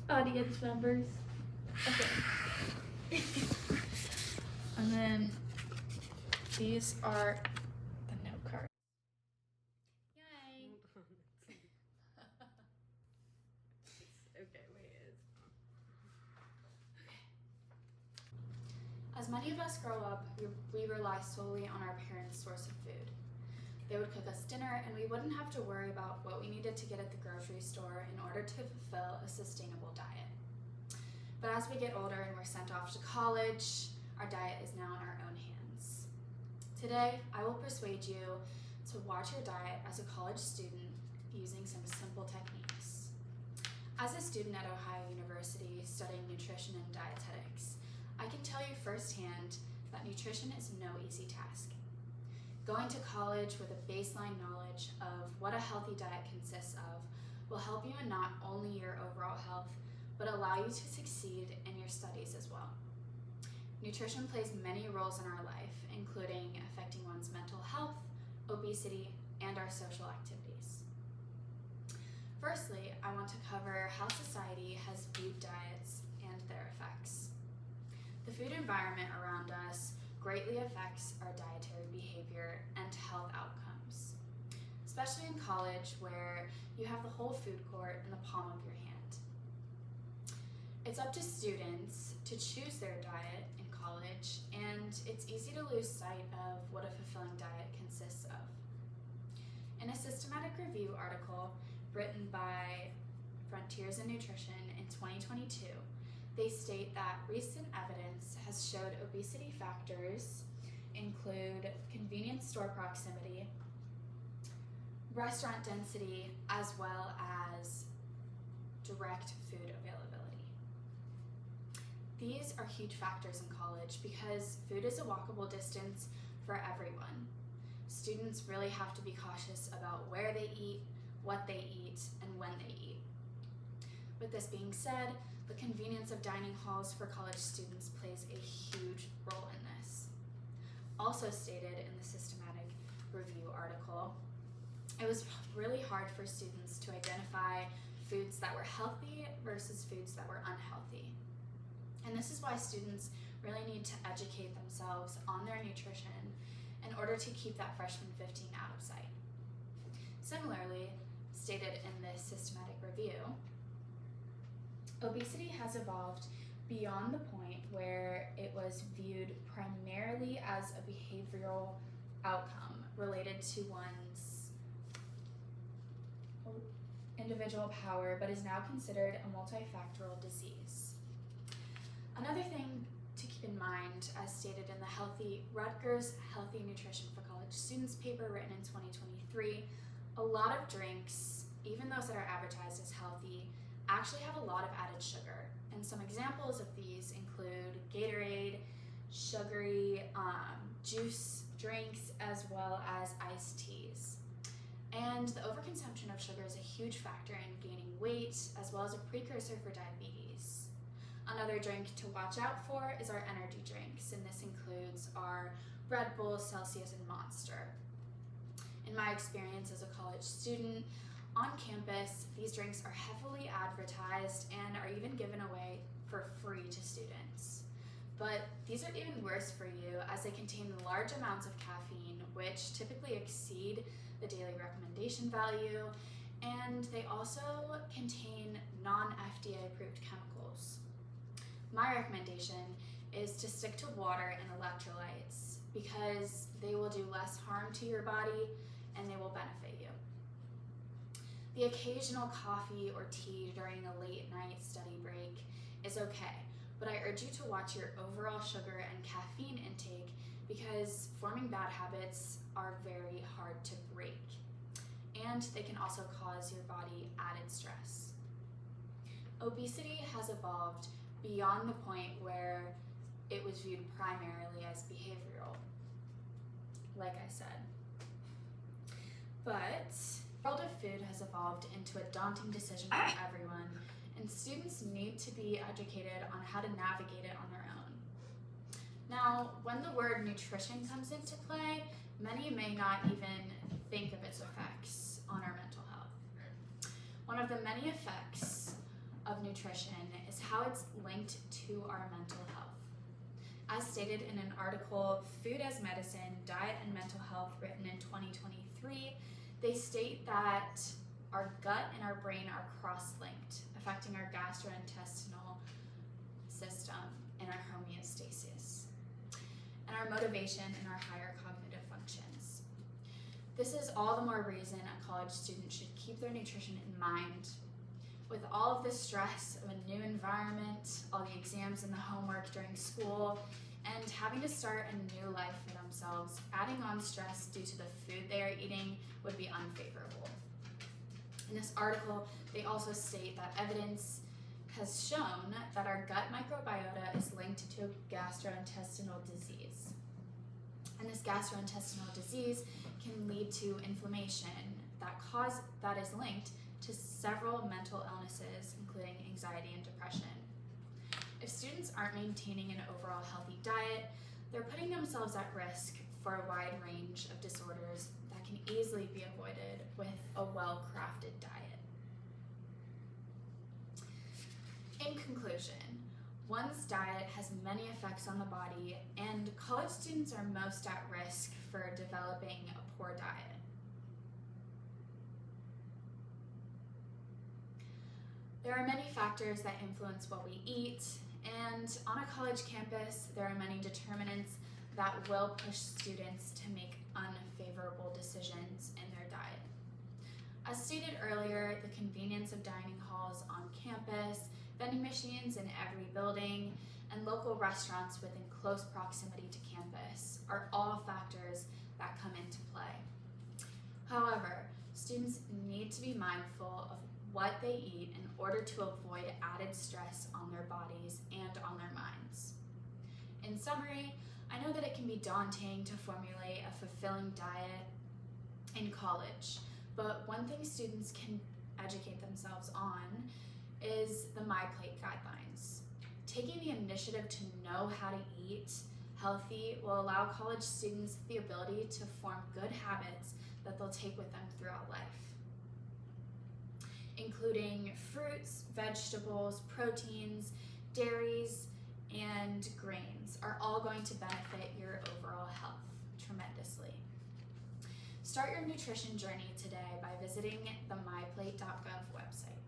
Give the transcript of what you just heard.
audience members. Okay. And then these are the note cards. Yay! Okay, wait. As many of us grow up, we rely solely on our parents' source of food. They would cook us dinner, and we wouldn't have to worry about what we needed to get at the grocery store in order to fulfill a sustainable diet. But as we get older and we're sent off to college, our diet is now in our own hands. Today, I will persuade you to watch your diet as a college student using some simple techniques. As a student at Ohio University studying nutrition and dietetics, I can tell you firsthand that nutrition is no easy task. Going to college with a baseline knowledge of what a healthy diet consists of will help you in not only your overall health, but allow you to succeed in your studies as well. Nutrition plays many roles in our life, including affecting one's mental health, obesity, and our social activities. Firstly, I want to cover how society has viewed diets and their effects. The food environment around us greatly affects our dietary behavior and health outcomes, especially in college where you have the whole food court in the palm of your hand. It's up to students to choose their diet in college, and it's easy to lose sight of what a fulfilling diet consists of. In a systematic review article written by Frontiers in Nutrition in 2022, they state that recent evidence has showed obesity factors include convenience store proximity, restaurant density, as well as direct food availability. These are huge factors in college because food is a walkable distance for everyone. Students really have to be cautious about where they eat, what they eat, and when they eat. With this being said, the convenience of dining halls for college students plays a huge role in this. Also stated in the systematic review article, it was really hard for students to identify foods that were healthy versus foods that were unhealthy. And this is why students really need to educate themselves on their nutrition in order to keep that freshman 15 out of sight. Similarly, stated in this systematic review, obesity has evolved beyond the point where it was viewed primarily as a behavioral outcome related to one's individual power, but is now considered a multifactorial disease. Another thing to keep in mind, as stated in the Rutgers Healthy Nutrition for College Students paper written in 2023, a lot of drinks, even those that are advertised as healthy, actually have a lot of added sugar. And some examples of these include Gatorade, sugary juice drinks, as well as iced teas. And the overconsumption of sugar is a huge factor in gaining weight, as well as a precursor for diabetes. Another drink to watch out for is our energy drinks, and this includes our Red Bull, Celsius, and Monster. In my experience as a college student, on campus, these drinks are heavily advertised and are even given away for free to students. But these are even worse for you as they contain large amounts of caffeine, which typically exceed the daily recommendation value, and they also contain non-FDA approved chemicals. My recommendation is to stick to water and electrolytes because they will do less harm to your body and they will benefit you. The occasional coffee or tea during a late night study break is okay, but I urge you to watch your overall sugar and caffeine intake because forming bad habits are very hard to break, and they can also cause your body added stress. Obesity has evolved beyond the point where it was viewed primarily as behavioral, like I said. But the world of food has evolved into a daunting decision for everyone, and students need to be educated on how to navigate it on their own. Now, when the word nutrition comes into play, many may not even think of its effects on our mental health. One of the many effects of nutrition is how it's linked to our mental health. As stated in an article, Food as Medicine, Diet and Mental Health, written in 2023, they state that our gut and our brain are cross-linked, affecting our gastrointestinal system and our homeostasis, and our motivation and our higher cognitive functions. This is all the more reason a college student should keep their nutrition in mind. With all of the stress of a new environment, all the exams and the homework during school, and having to start a new life for themselves, adding on stress due to the food they are eating would be unfavorable. In this article, they also state that evidence has shown that our gut microbiota is linked to gastrointestinal disease. And this gastrointestinal disease can lead to inflammation that is linked to several mental illnesses, including anxiety and depression. If students aren't maintaining an overall healthy diet, they're putting themselves at risk for a wide range of disorders that can easily be avoided with a well-crafted diet. In conclusion, one's diet has many effects on the body, and college students are most at risk for developing a poor diet. There are many factors that influence what we eat, and on a college campus, there are many determinants that will push students to make unfavorable decisions in their diet. As stated earlier, the convenience of dining halls on campus, vending machines in every building, and local restaurants within close proximity to campus are all factors that come into play. However, students need to be mindful of what they eat in order to avoid added stress on their bodies and on their minds. In summary, I know that it can be daunting to formulate a fulfilling diet in college, but one thing students can educate themselves on is the MyPlate guidelines. Taking the initiative to know how to eat healthy will allow college students the ability to form good habits that they'll take with them throughout life, including fruits, vegetables, proteins, dairies, and grains are all going to benefit your overall health tremendously. Start your nutrition journey today by visiting the myplate.gov website.